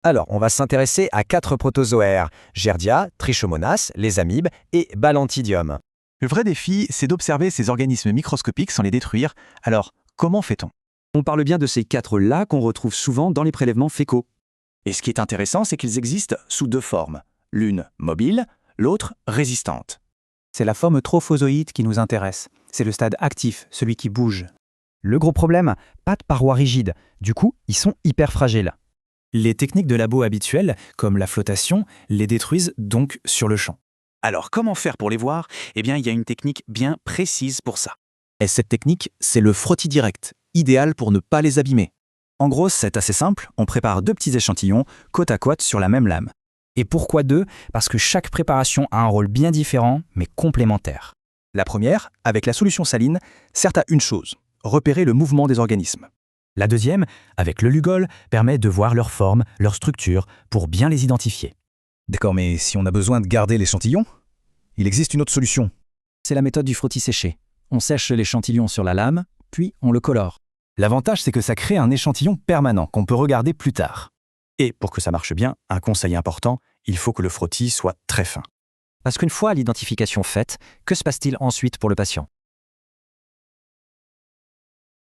Alors, on va s'intéresser à 4 protozoaires, Giardia, Trichomonas, les amibes et Balantidium. Le vrai défi, c'est d'observer ces organismes microscopiques sans les détruire. Alors, comment fait-on? On parle bien de ces 4-là qu'on retrouve souvent dans les prélèvements fécaux. Et ce qui est intéressant, c'est qu'ils existent sous 2 formes. L'une mobile, l'autre résistante. C'est la forme trophozoïde qui nous intéresse. C'est le stade actif, celui qui bouge. Le gros problème, pas de parois rigides. Du coup, ils sont hyper fragiles. Les techniques de labo habituelles, comme la flottation, les détruisent donc sur le champ. Alors, comment faire pour les voir? Eh bien, il y a une technique bien précise pour ça. Et cette technique, c'est le frottis direct, idéal pour ne pas les abîmer. En gros, c'est assez simple, on prépare 2 petits échantillons côte à côte sur la même lame. Et pourquoi 2? Parce que chaque préparation a un rôle bien différent, mais complémentaire. La première, avec la solution saline, sert à une chose, repérer le mouvement des organismes. La deuxième, avec le Lugol, permet de voir leur forme, leur structure, pour bien les identifier. D'accord, mais si on a besoin de garder l'échantillon, il existe une autre solution. C'est la méthode du frottis séché. On sèche l'échantillon sur la lame, puis on le colore. L'avantage, c'est que ça crée un échantillon permanent qu'on peut regarder plus tard. Et pour que ça marche bien, un conseil important, il faut que le frottis soit très fin. Parce qu'une fois l'identification faite, que se passe-t-il ensuite pour le patient?